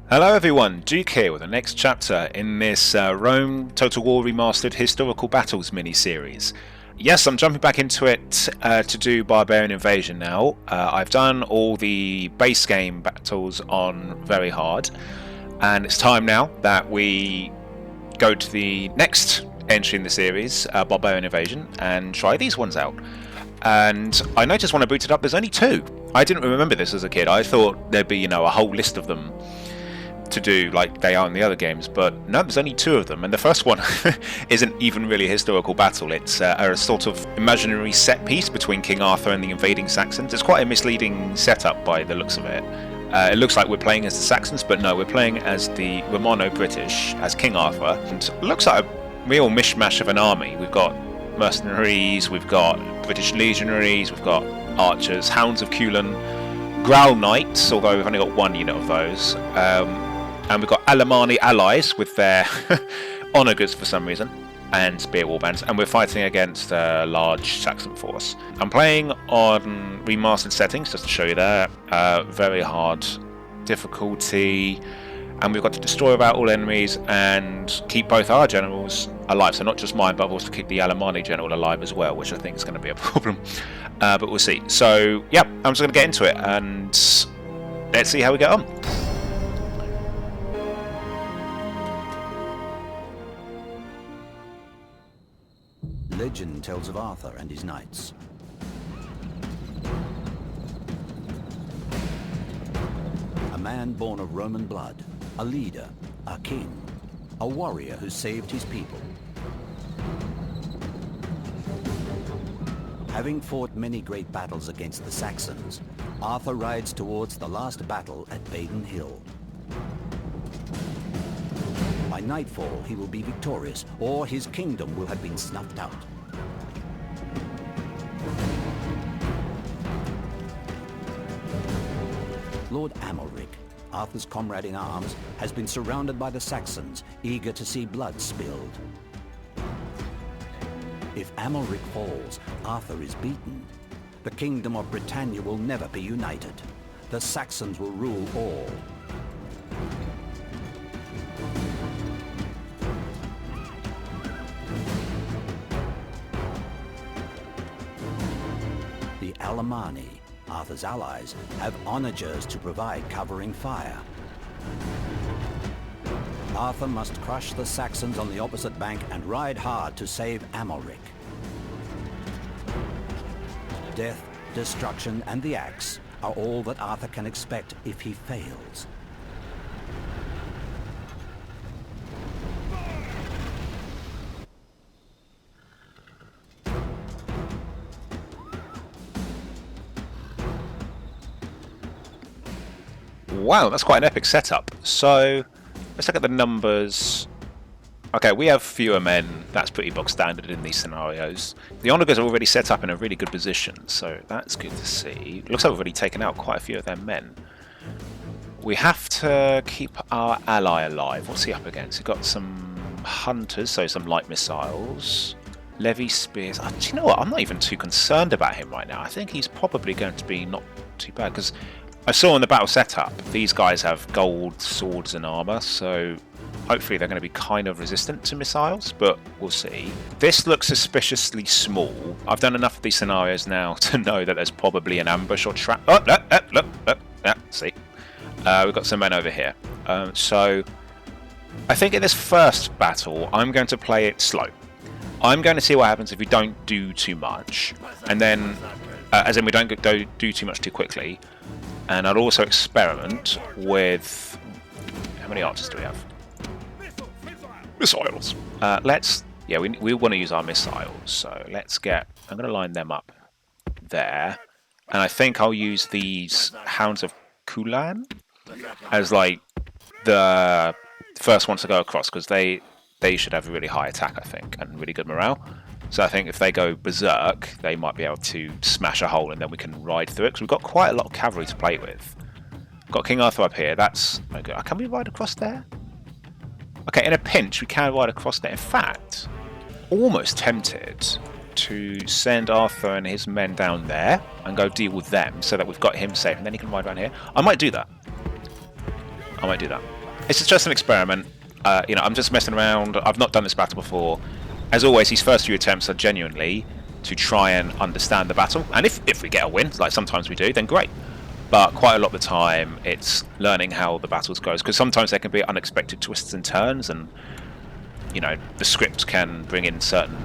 Hello everyone, Duke here with the next chapter in this Rome Total War Remastered Historical Battles mini-series. Yes, I'm jumping back into it to do Barbarian Invasion now. I've done all the base game battles on very hard, and it's time now that we go to the next entry in the series, Barbarian Invasion, and try these ones out. And I noticed when I booted up there's only two. I didn't remember this as a kid. I thought there'd be, a whole list of them to do like they are in the other games, but no, there's only two of them, and the first one isn't even really a historical battle. It's a sort of imaginary set piece between King Arthur and the invading Saxons. It's quite a misleading setup by the looks of it. It looks like we're playing as the Saxons, but no, we're playing as the Romano-British, as King Arthur, and it looks like a real mishmash of an army. We've got mercenaries, we've got British legionaries, we've got archers, hounds of Culan, Growl Knights, although we've only got one unit of those, and we've got Alemanni allies with their honour goods for some reason, and spear warbands, and we're fighting against a large Saxon force. I'm playing on remastered settings, just to show you that. Very hard difficulty, and we've got to destroy about all enemies and keep both our generals alive, so not just mine, but also keep the Alemanni general alive as well, which I think is going to be a problem, but we'll see. So yeah, I'm just going to get into it, and let's see how we get on. Legend tells of Arthur and his knights. A man born of Roman blood, a leader, a king, a warrior who saved his people. Having fought many great battles against the Saxons, Arthur rides towards the last battle at Badon Hill. By nightfall, he will be victorious, or his kingdom will have been snuffed out. Lord Amalric, Arthur's comrade in arms, has been surrounded by the Saxons, eager to see blood spilled. If Amalric falls, Arthur is beaten. The kingdom of Britannia will never be united. The Saxons will rule all. The Alemanni, Arthur's allies, have onagers to provide covering fire. Arthur must crush the Saxons on the opposite bank and ride hard to save Amalric. Death, destruction, and the axe are all that Arthur can expect if he fails. Wow, that's quite an epic setup. So let's look at the numbers. Okay, we have fewer men. That's pretty bog standard in these scenarios. The onagers are already set up in a really good position, so that's good to see. Looks like we've already taken out quite a few of their men. We have to keep our ally alive. What's he up against? We've got some hunters, so some light missiles. Levy spears. Oh, do you know what? I'm not even too concerned about him right now. I think he's probably going to be not too bad, because I saw in the battle setup, these guys have gold swords and armor, so hopefully they're going to be kind of resistant to missiles, but we'll see. This looks suspiciously small. I've done enough of these scenarios now to know that there's probably an ambush or trap. Oh, look, yeah, see. We've got some men over here. So I think in this first battle, I'm going to play it slow. I'm going to see what happens if we don't do too much, and then, as in we don't do too much too quickly. And I'll also experiment with... How many archers do we have? Missiles! We want to use our missiles, so let's get... I'm going to line them up there. And I think I'll use these Hounds of Culan as, like, the first ones to go across, because they should have a really high attack, I think, and really good morale. So I think if they go berserk, they might be able to smash a hole and then we can ride through it, because we've got quite a lot of cavalry to play with. We've got King Arthur up here, that's no good. Can we ride across there? Okay, in a pinch we can ride across there. In fact, almost tempted to send Arthur and his men down there and go deal with them so that we've got him safe and then he can ride around here. I might do that. I might do that. It's just an experiment. You know, I'm just messing around. I've not done this battle before. As always, these first few attempts are genuinely to try and understand the battle. And if we get a win, like sometimes we do, then great. But quite a lot of the time, it's learning how the battles goes, because sometimes there can be unexpected twists and turns, and you know, the script can bring in certain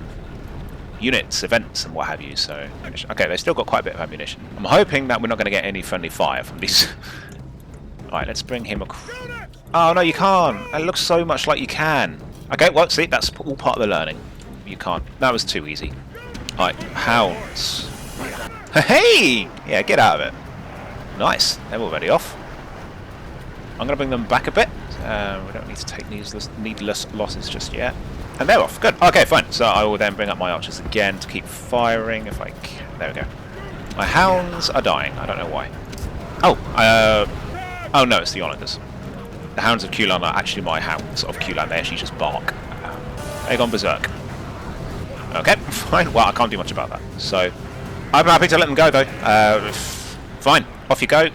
units, events, and what have you. So, okay, they've still got quite a bit of ammunition. I'm hoping that we're not going to get any friendly fire from these. Alright, let's bring him across. Oh, no, you can't. It looks so much like you can. Okay, well, see, that's all part of the learning. You can't. That was too easy. Alright, hounds. Hey! Yeah, get out of it. Nice. They're already off. I'm going to bring them back a bit. We don't need to take needless losses just yet. And they're off. Good. Okay, fine. So I will then bring up my archers again to keep firing if I can. There we go. My hounds are dying. I don't know why. Oh no, it's the onagers. The hounds of Kulan are actually my hounds of Kulan. They actually just bark. They've gone berserk. Okay, fine. Well, I can't do much about that. So I'm happy to let them go, though. Fine. Off you go.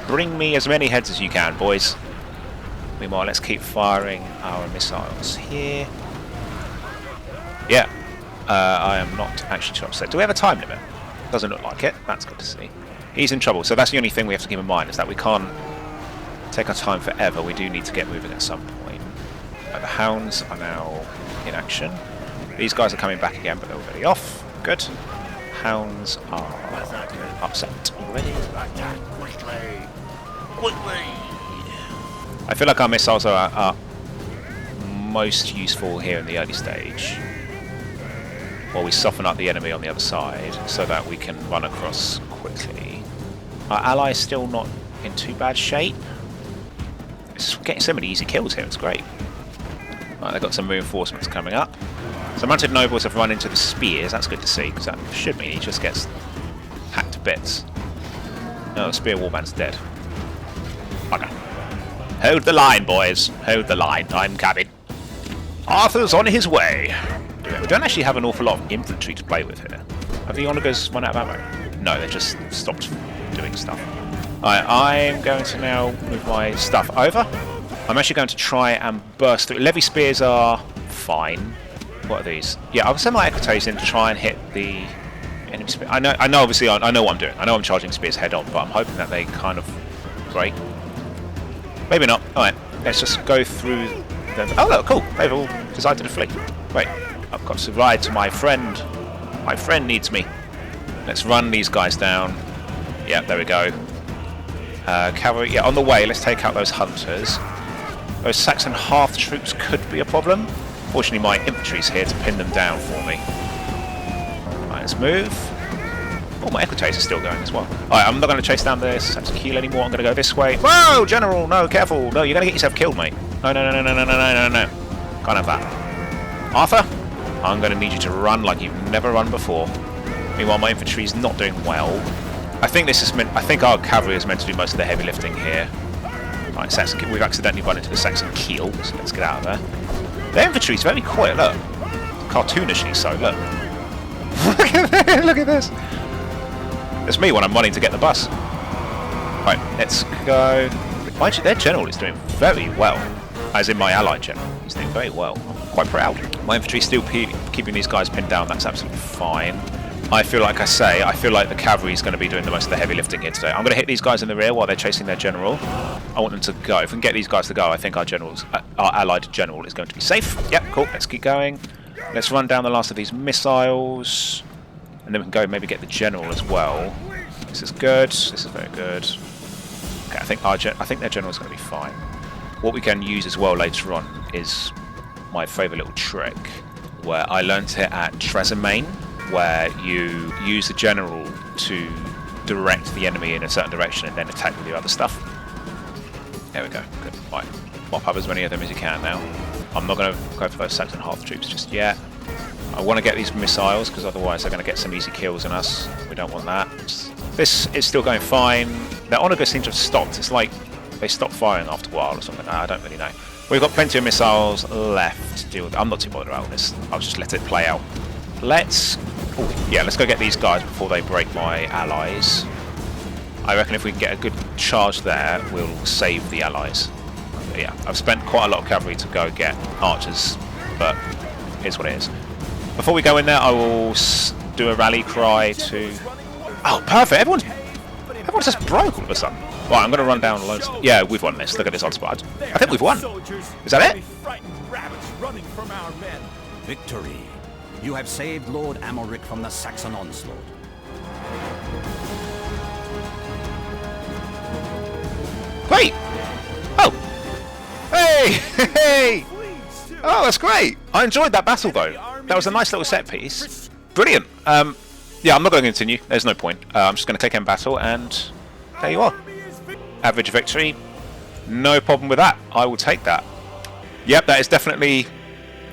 Bring me as many heads as you can, boys. Meanwhile, let's keep firing our missiles here. Yeah. I am not actually too upset. Do we have a time limit? Doesn't look like it. That's good to see. He's in trouble, so that's the only thing we have to keep in mind, is that we can't take our time forever. We do need to get moving at some point. The hounds are now in action. These guys are coming back again, but they're already off. Good. Hounds are upset already. I feel like our missiles are most useful here in the early stage, while we soften up the enemy on the other side so that we can run across quickly. Our allies still not in too bad shape. It's getting so many easy kills here, it's great. Right, they've got some reinforcements coming up. So mounted nobles have run into the spears, that's good to see, because that should mean he just gets hacked to bits. No, the spear warband's dead. Okay. Hold the line, boys. Hold the line. I'm coming. Arthur's on his way. We don't actually have an awful lot of infantry to play with here. Have the onagers run out of ammo? No, they just stopped doing stuff. Alright, I'm going to now move my stuff over. I'm actually going to try and burst through. Levy spears are fine. What are these? Yeah, I'll send my equites in to try and hit the enemy spear. I know. Obviously, I know what I'm doing. I know I'm charging spears head on, but I'm hoping that they kind of break. Maybe not. Alright, let's just go through them. Oh, look, cool. They've all decided to flee. Wait, I've got to ride to my friend. My friend needs me. Let's run these guys down. Yeah, there we go. Cavalry, yeah, on the way, let's take out those hunters. Those Saxon half troops could be a problem. Fortunately, my infantry's here to pin them down for me. Right, let's move. Oh, my equites are still going as well. Alright, I'm not going to chase down the Saxon Kiel anymore. I'm going to go this way. Whoa, General! No, careful! No, you're going to get yourself killed, mate. No. Can't have that. Arthur, I'm going to need you to run like you've never run before. Meanwhile, my infantry's not doing well. I think this is meant. I think our cavalry is meant to do most of the heavy lifting here. Right, Saxon. We've accidentally run into the Saxon Kiel, so let's get out of there. Their infantry's very quiet. Look, cartoonishly so. Look. Look at this. It's me when I'm running to get the bus. Right, let's go. Mind you, their general is doing very well. As in my allied general, he's doing very well. I'm quite proud. My infantry's still keeping these guys pinned down. That's absolutely fine. I feel like the cavalry is going to be doing the most of the heavy lifting here today. I'm going to hit these guys in the rear while they're chasing their general. I want them to go. If we can get these guys to go, I think our allied general is going to be safe. Yep, cool. Let's keep going. Let's run down the last of these missiles, and then we can go maybe get the general as well. This is good. This is very good. Okay, I think their general is going to be fine. What we can use as well later on is my favourite little trick, where I learnt it at Trezemain, where you use the general to direct the enemy in a certain direction and then attack with your other stuff. There we go. Good. Right. Mop up as many of them as you can now. I'm not going to go for those Saxon half troops just yet. I want to get these missiles because otherwise they're going to get some easy kills on us. We don't want that. This is still going fine. Their onagers seem to have stopped. It's like they stopped firing after a while or something. I don't really know. We've got plenty of missiles left to deal with. I'm not too bothered about this. I'll just let it play out. Let's go get these guys before they break my allies. I reckon if we can get a good charge there, we'll save the allies. But yeah, I've spent quite a lot of cavalry to go get archers, but it's what it is. Before we go in there, I will do a rally cry to... Oh, perfect! Everyone's just broke all of a sudden. Right, I'm going to run down loads. Yeah, we've won this. Look at this odds bar. I think we've won. Is that it? Victory. You have saved Lord Amalric from the Saxon onslaught. Great! Oh! Hey! Hey! Oh, that's great! I enjoyed that battle, though. That was a nice little set piece. Brilliant! Yeah, I'm not going to continue. There's no point. I'm just going to click end battle, and there you are. Average victory. No problem with that. I will take that. Yep, that is definitely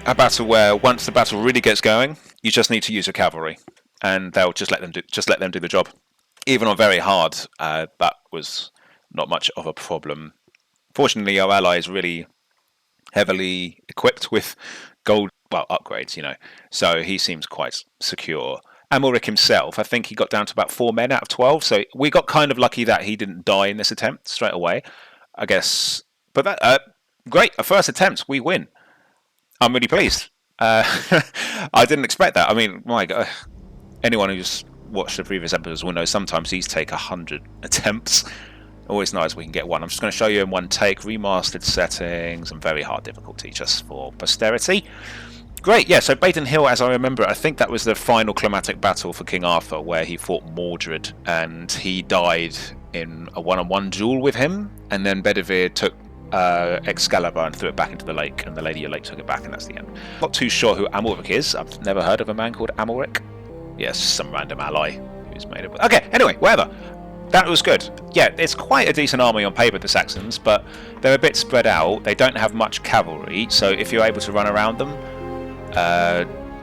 a battle where once the battle really gets going, you just need to use your cavalry, and they'll just let them do the job. Even on very hard, that was not much of a problem. Fortunately, our ally is really heavily equipped with gold, well, upgrades, you know, so he seems quite secure. Amalric himself, I think he got down to about 4 men out of 12, so we got kind of lucky that he didn't die in this attempt straight away, I guess. But that, great, a first attempt, we win. I'm really pleased. I didn't expect that. I mean, my God, anyone who's watched the previous episodes will know sometimes these take 100 attempts. Always nice we can get one. I'm just going to show you in one take, remastered settings and very hard difficulty just for posterity. Great, yeah, so Badon Hill, as I remember, I think that was the final climatic battle for King Arthur where he fought Mordred and he died in a one-on-one duel with him, and then Bedivere took Excalibur and threw it back into the lake, and the Lady of Lake took it back, and that's the end. Not too sure who Amalric is. I've never heard of a man called Amalric. Yes, some random ally who's made it. Okay, anyway, whatever. That was good. Yeah, it's quite a decent army on paper, the Saxons, but they're a bit spread out. They don't have much cavalry, so if you're able to run around them,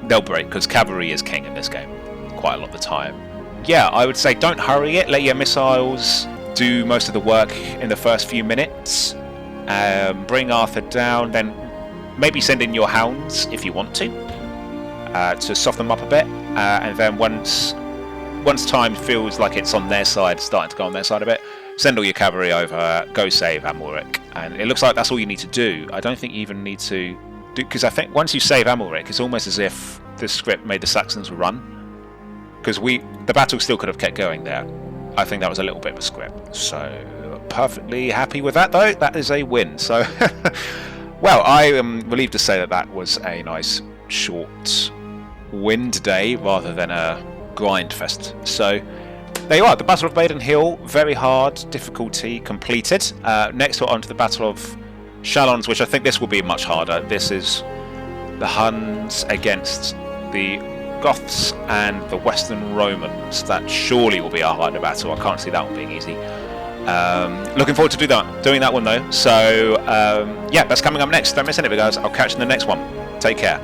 they'll break, because cavalry is king in this game quite a lot of the time. Yeah, I would say don't hurry it. Let your missiles do most of the work in the first few minutes. Bring Arthur down, then maybe send in your hounds if you want to soften them up a bit, and then once time feels like it's on their side, starting to go on their side a bit, send all your cavalry over, go save Amalric, and it looks like that's all you need to do. I don't think you even need to do, because I think once you save Amalric, it's almost as if the script made the Saxons run, because the battle still could have kept going there. I think that was a little bit of a script, so perfectly happy with that though. That is a win. So well, I am relieved to say that that was a nice short win today rather than a grind fest. So there you are, the Battle of Badon Hill, very hard difficulty completed. Next we're on to the Battle of Chalons, which I think this will be much harder. This is the Huns against the Goths and the Western Romans. That surely will be a harder battle. I can't see that one being easy. Looking forward to doing that one though. So yeah, that's coming up next. Don't miss any of it, guys. I'll catch you in the next one. Take care.